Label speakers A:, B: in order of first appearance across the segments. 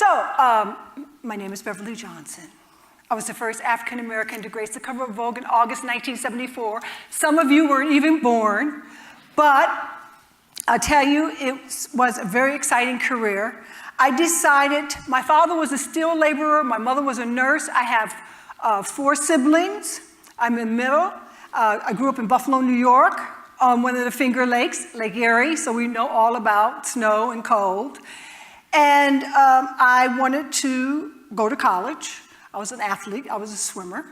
A: My name is Beverly Johnson. I was the first African-American to grace the cover of Vogue in August 1974. Some of you weren't even born, but I'll tell you, it was a very exciting career. I decided, my father was a steel laborer, my mother was a nurse. I have 4 siblings. I'm in the middle. I grew up in Buffalo, New York, on one of the Finger Lakes, Lake Erie, so we know all about snow and cold. And I wanted to go to college. I was an athlete, I was a swimmer.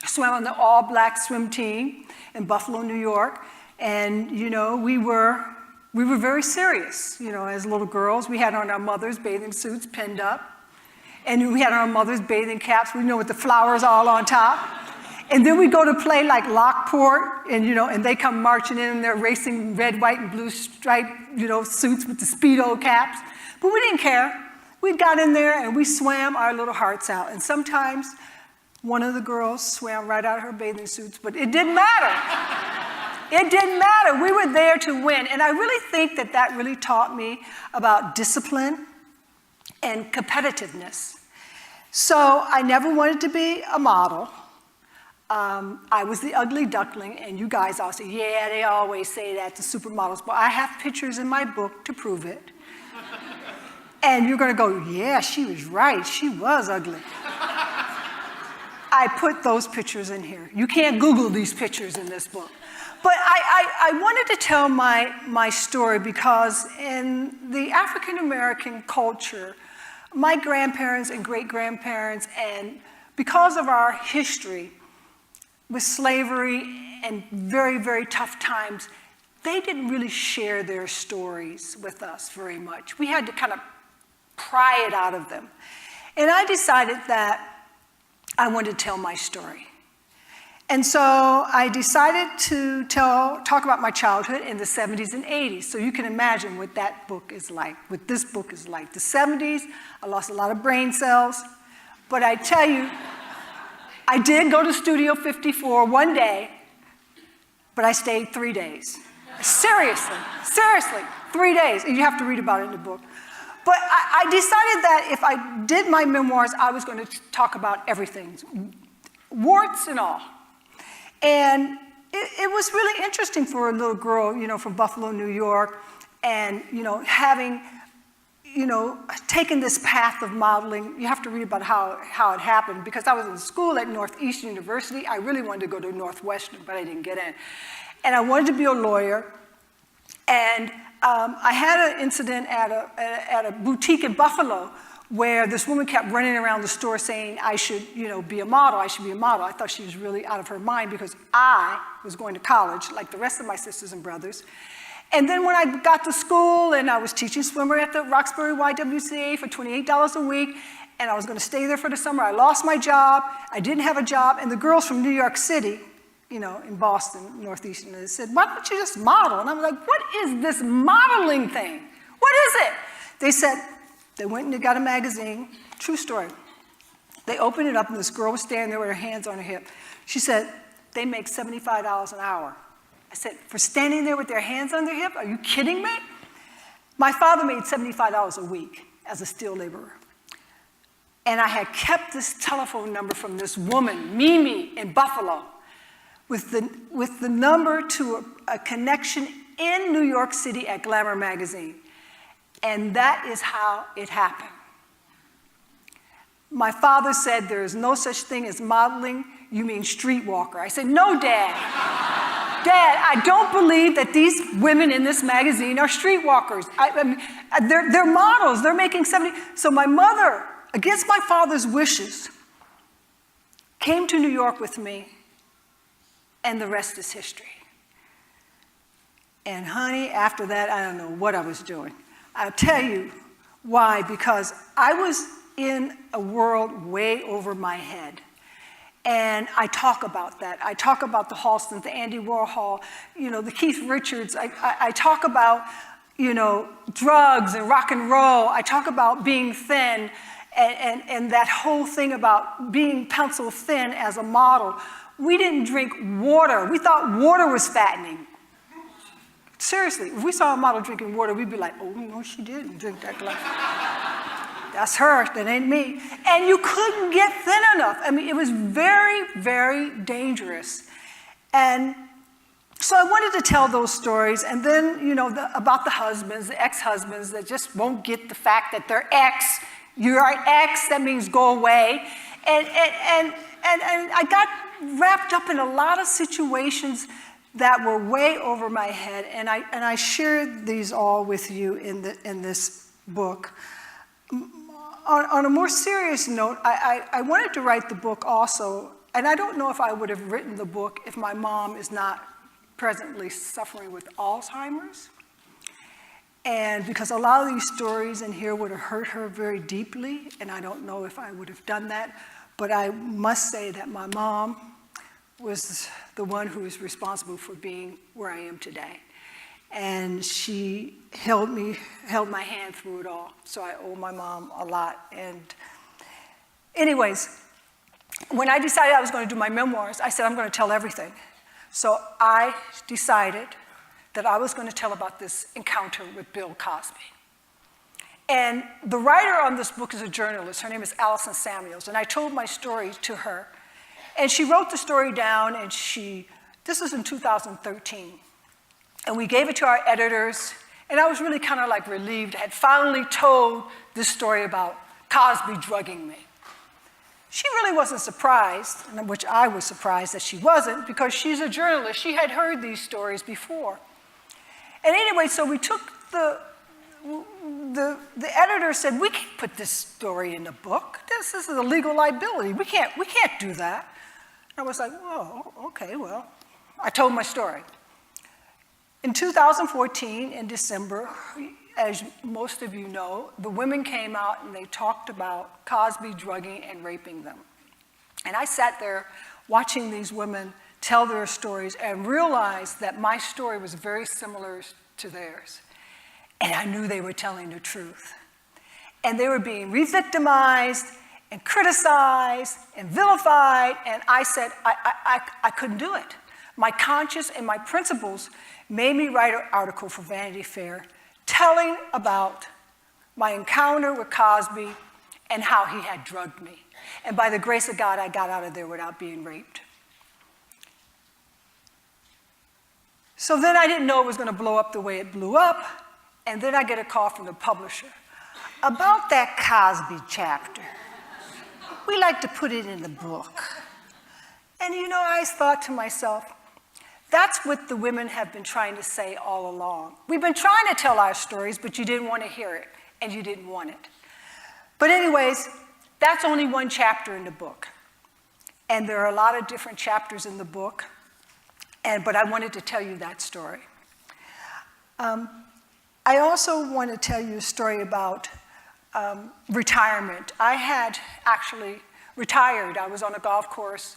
A: I swam on the all-black swim team in Buffalo, New York. And, you know, we were very serious, you know, as little girls. We had on our mother's bathing suits pinned up. And we had on our mother's bathing caps, you know, with the flowers all on top. And then we go to play like Lockport, and, you know, and they come marching in and they're racing red, white, and blue striped, you know, suits with the Speedo caps. But we didn't care. We got in there and we swam our little hearts out. And sometimes one of the girls swam right out of her bathing suits, but it didn't matter. It didn't matter. We were there to win. And I really think that that really taught me about discipline and competitiveness. So I never wanted to be a model. I was the ugly duckling, and you guys all say, yeah, they always say that to supermodels. But I have pictures in my book to prove it. And you're going to go, yeah, she was right. She was ugly. I put those pictures in here. You can't Google these pictures in this book. But I wanted to tell my story because in the African-American culture, my grandparents and great-grandparents, and because of our history with slavery and very, very tough times, they didn't really share their stories with us very much. We had to kind of pry it out of them. And I decided that I wanted to tell my story. And so I decided to talk about my childhood in the 70s and 80s. So you can imagine what that book is like, what this book is like. The 70s, I lost a lot of brain cells. But I tell you, I did go to Studio 54 one day, but I stayed 3 days. Seriously, 3 days. And you have to read about it in the book. But I decided that if I did my memoirs, I was going to talk about everything, warts and all. And it was really interesting for a little girl, you know, from Buffalo, New York, and, you know, having, you know, taken this path of modeling. You have to read about how it happened, because I was in school at Northeastern University. I really wanted to go to Northwestern, but I didn't get in. And I wanted to be a lawyer. And I had an incident at a boutique in Buffalo where this woman kept running around the store saying I should, you know, be a model, I should be a model. I thought she was really out of her mind because I was going to college like the rest of my sisters and brothers. And then when I got to school and I was teaching swimmer at the Roxbury YWCA for $28 a week, and I was going to stay there for the summer, I lost my job, I didn't have a job, and the girls from New York City, you know, in Boston, Northeastern, they said, why don't you just model? And I was like, what is this modeling thing? What is it? They said, they went and they got a magazine, true story. They opened it up and this girl was standing there with her hands on her hip. She said, they make $75 an hour. I said, for standing there with their hands on their hip? Are you kidding me? My father made $75 a week as a steel laborer. And I had kept this telephone number from this woman, Mimi, in Buffalo, with the number to a connection in New York City at Glamour magazine. And that is how it happened. My father said, there is no such thing as modeling, you mean streetwalker. I said, no, Dad. Dad, I don't believe that these women in this magazine are streetwalkers. I mean, they're models, they're making 70. So my mother, against my father's wishes, came to New York with me, and the rest is history. And honey, after that, I don't know what I was doing. I'll tell you why, because I was in a world way over my head. And I talk about that. I talk about the Halstons, the Andy Warhol, you know, the Keith Richards. I talk about, you know, drugs and rock and roll. I talk about being thin and that whole thing about being pencil thin as a model. We didn't drink water. We thought water was fattening. Seriously, if we saw a model drinking water, we'd be like, oh, no, she didn't drink that glass. That's her, that ain't me. And you couldn't get thin enough. I mean, it was very, very dangerous. And so I wanted to tell those stories, and then, about the husbands, the ex-husbands that just won't get the fact that they're ex. You're an ex, that means go away. And I got wrapped up in a lot of situations that were way over my head, and I shared these all with you in this book. On a more serious note, I wanted to write the book also, and I don't know if I would have written the book if my mom is not presently suffering with Alzheimer's. And because a lot of these stories in here would have hurt her very deeply, and I don't know if I would have done that, but I must say that my mom was the one who is responsible for being where I am today. And she held my hand through it all. So I owe my mom a lot. And anyways, when I decided I was going to do my memoirs, I said, I'm going to tell everything. So I decided that I was going to tell about this encounter with Bill Cosby. And the writer on this book is a journalist. Her name is Allison Samuels. And I told my story to her. And she wrote the story down, and this was in 2013. And we gave it to our editors, and I was really kind of like relieved. I had finally told this story about Cosby drugging me. She really wasn't surprised, which I was surprised that she wasn't, because she's a journalist. She had heard these stories before. And anyway, so we took the editor said, we can't put this story in the book. This is a legal liability. We can't do that. I was like, oh, okay, well, I told my story. In 2014, in December, as most of you know, the women came out and they talked about Cosby drugging and raping them. And I sat there watching these women tell their stories and realized that my story was very similar to theirs. And I knew they were telling the truth. And they were being re-victimized and criticized and vilified, and I said I couldn't do it. My conscience and my principles made me write an article for Vanity Fair telling about my encounter with Cosby and how he had drugged me. And by the grace of God, I got out of there without being raped. So then I didn't know it was going to blow up the way it blew up, and then I get a call from the publisher about that Cosby chapter. We like to put it in the book. And I thought to myself, that's what the women have been trying to say all along. We've been trying to tell our stories, but you didn't want to hear it, and you didn't want it. But anyways, that's only one chapter in the book. And there are a lot of different chapters in the book, but I wanted to tell you that story. I also want to tell you a story about retirement. I had actually retired. I was on a golf course,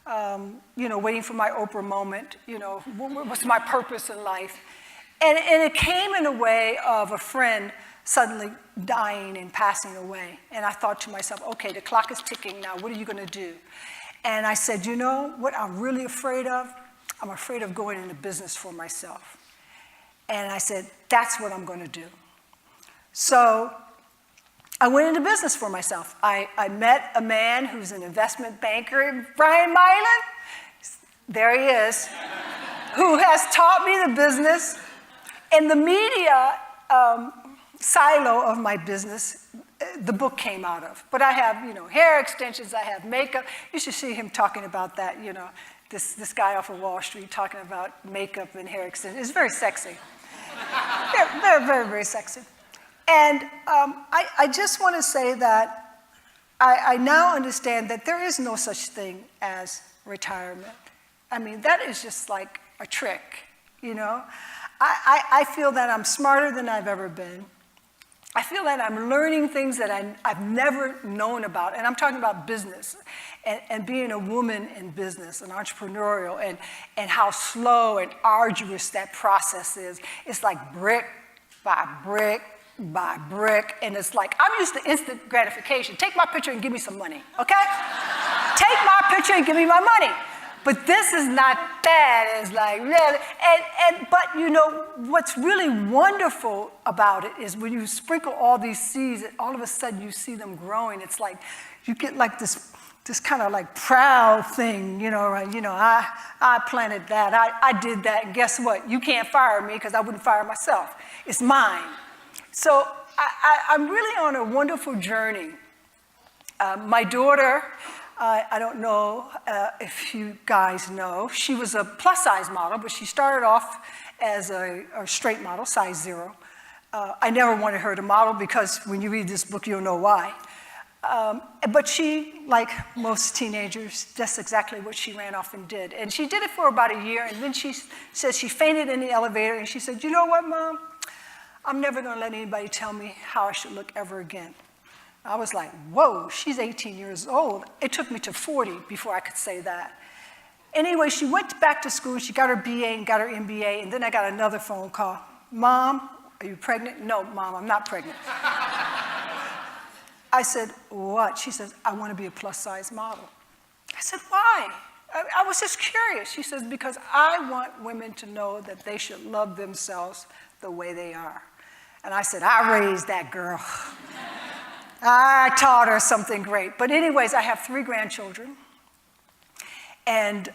A: waiting for my Oprah moment, what's my purpose in life. And it came in a way of a friend suddenly dying and passing away. And I thought to myself, okay, the clock is ticking now. What are you going to do? And I said, what I'm really afraid of? I'm afraid of going into business for myself. And I said, that's what I'm going to do. So I went into business for myself. I met a man who's an investment banker, Brian Milan, there he is, who has taught me the business. In the media silo of my business, the book came out of. But I have, hair extensions, I have makeup. You should see him talking about that, this guy off of Wall Street talking about makeup and hair extensions. It's very sexy. They're very, very sexy. And I just want to say that I now understand that there is no such thing as retirement. I mean, that is just like a trick, I feel that I'm smarter than I've ever been. I feel that I'm learning things that I've never known about. And I'm talking about business and being a woman in business, an entrepreneurial, and how slow and arduous that process is. It's like brick by brick by brick, and it's like, I'm used to instant gratification. Take my picture and give me some money, okay? Take my picture and give me my money. But this is not that. It's like, really. But you know, what's really wonderful about it is when you sprinkle all these seeds, all of a sudden you see them growing. It's like, you get like this kind of like proud thing, you know, right? You know, I planted that, I did that, and guess what? You can't fire me because I wouldn't fire myself. It's mine. So I'm really on a wonderful journey. My daughter, I don't know if you guys know, she was a plus-size model, but she started off as a straight model, size 0. I never wanted her to model because when you read this book, you'll know why. But she, like most teenagers, that's exactly what she ran off and did. And she did it for about a year, and then she said she fainted in the elevator, and she said, you know what, Mom? I'm never going to let anybody tell me how I should look ever again. I was like, whoa, she's 18 years old. It took me to 40 before I could say that. Anyway, she went back to school. She got her BA and got her MBA, and then I got another phone call. Mom, are you pregnant? No, Mom, I'm not pregnant. I said, what? She says, I want to be a plus-size model. I said, why? I was just curious. She says, because I want women to know that they should love themselves the way they are. And I said, I raised that girl. I taught her something great. But anyways, I have 3 grandchildren. And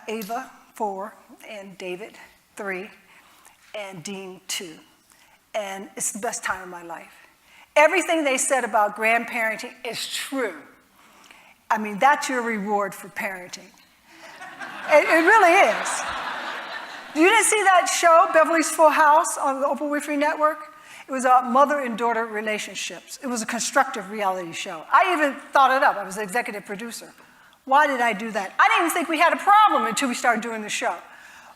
A: Ava, 4, and David, 3, and Dean, 2. And it's the best time of my life. Everything they said about grandparenting is true. I mean, that's your reward for parenting. It really is. You didn't see that show, Beverly's Full House, on the Oprah Winfrey Network? It was about mother and daughter relationships. It was a constructive reality show. I even thought it up. I was the executive producer. Why did I do that? I didn't even think we had a problem until we started doing the show.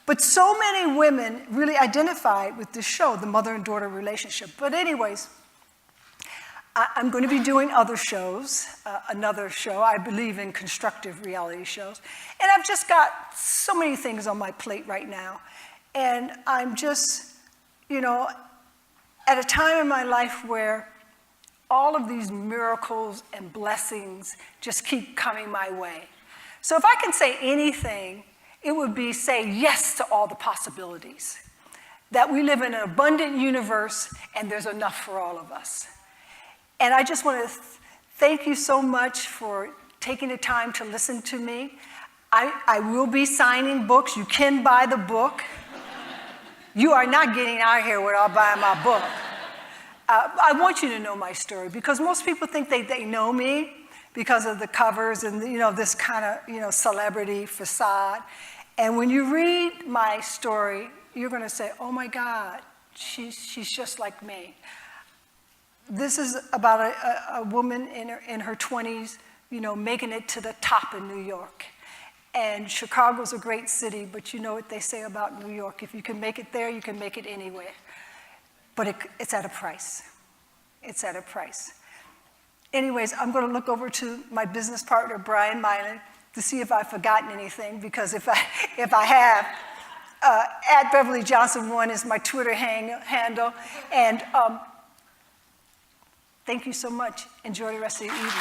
A: But so many women really identified with this show, the mother and daughter relationship. But anyways, I'm going to be doing other shows, another show. I believe in constructive reality shows. And I've just got so many things on my plate right now. And I'm just, you know, at a time in my life where all of these miracles and blessings just keep coming my way. So if I can say anything, it would be say yes to all the possibilities. That we live in an abundant universe and there's enough for all of us. And I just want to thank you so much for taking the time to listen to me. I will be signing books. You can buy the book. You are not getting out of here without buying my book. I want you to know my story because most people think they know me because of the covers and, you know, this kind of, you know, celebrity facade. And when you read my story, you're going to say, oh my God, she's just like me. This is about a woman in her 20s, you know, making it to the top in New York. And Chicago's a great city, but you know what they say about New York. If you can make it there, you can make it anywhere. But it's at a price. It's at a price. Anyways, I'm going to look over to my business partner, Brian Milan, to see if I've forgotten anything, because if I have, at Beverly Johnson 1 is my Twitter handle. And thank you so much. Enjoy the rest of the evening.